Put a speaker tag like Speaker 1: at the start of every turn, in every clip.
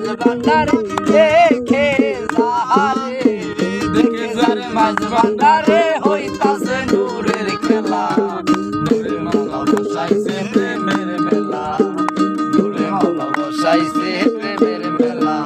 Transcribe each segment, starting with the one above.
Speaker 1: মাঝ ভান্ডারে দেখে যারে দেখে যারে মাঝ ভান্ডারে হইতাছে নূরের খেলা নূরে মাওলা বসাইছে প্রেমের মেলা নূরে মাওলা বসাইছে প্রেমের মেলা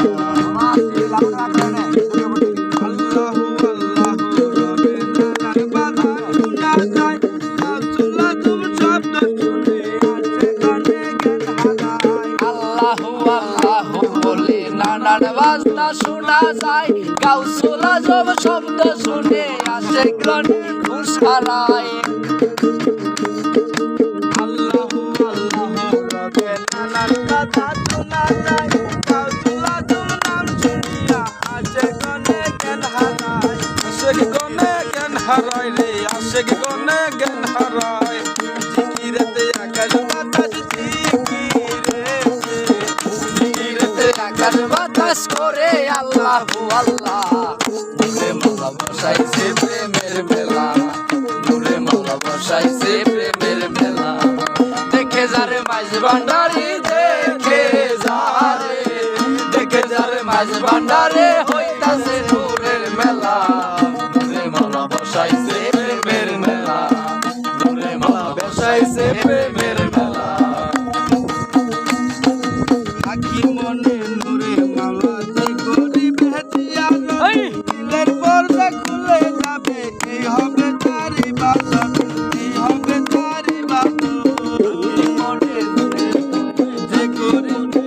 Speaker 1: নানান বাজনা শোনা যায় গাউসুল আজম শব্দ শুনে আসে গ্রহণে হুঁশ হারায় আল্লাহু আল্লাহু রবে নানান কথা শোনা যায় গাউসুল আজম নাম শুনিয়া আসে গনে জ্ঞান হারায়
Speaker 2: রে আশেক গনে জ্ঞান হারায় জিকিরেতে আকাশ বাতাস
Speaker 1: আকাশ বাতাস করে আল্লাহু আল্লাহ নূরে মাওলা বসাইছে প্রেমের মেলা নূরে মাওলা বসাইছে প্রেমের মেলা দেখে যারে মাঝ ভান্ডারে দেখে যারে মাঝ ভান্ডারে হইতাছে নূরের মেলা নূরে মাওলা বসাইছে প্রেমের মেলা নূরে মাওলা বসাইছে প্রেমের মেলা
Speaker 2: আখি মনে নূরে মাওলা যে গরিবে জিয়ারত দিলের পর্দা খুলে যাবে এই হবে তার ইবাদত এই হবে তার ইবাদত
Speaker 1: মনে
Speaker 2: যে গরিবে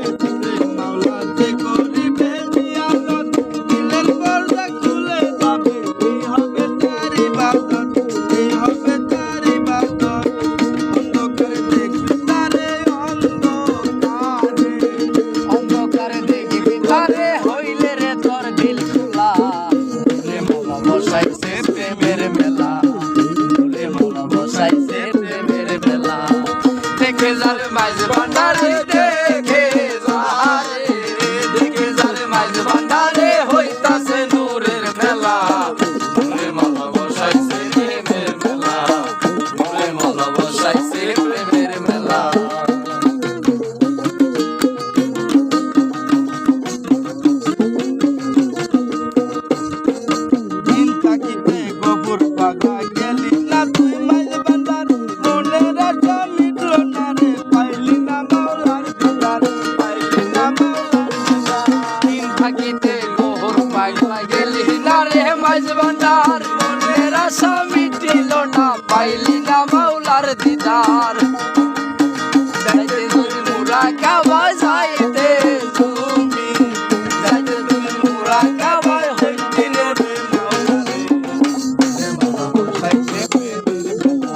Speaker 2: মাওলা যে গরিবে জিয়ারত দিলের পর্দা খুলে যাবে এই হবে তার ইবাদত এই হবে তার ইবাদত অন্ধকারে দেখবি তারে
Speaker 1: অন্ধকারে দেখবি তারে হইলে রে তোর দিল খোলা নূরে মাওলা বসাইছে প্রেমের মেলা নূরে মাওলা বসাইছে প্রেমের মেলা দেখে যারে মাঝ ভান্ডারে দেখে যারে মাঝ ভান্ডারে হইতাছে নূরের মেলা নূরে মাওলা বসাইছে প্রেমের মেলা নূরে মাওলা বসাইছে প্রেমের মেলা
Speaker 2: দিন থাকিতে গোবর বাগা গেলি না তুই মাঝ বান্দার মনের আশা মিটল না রে পাইলি না মাওলার দিদার পাইলি না মাওলার দিদার
Speaker 1: দিন থাকিতে গোহর পাগলা গেলি না রে মাঝ ভান্ডার মনের আশা মিটিল না পাইলি না মাওলার দিদার যাইতে তুই মুরা কাবা যাইতে তুমি যাইতে তুই মুরা কাবা হইতে রে
Speaker 2: মাওলা বসাইছে প্রেমের মেলা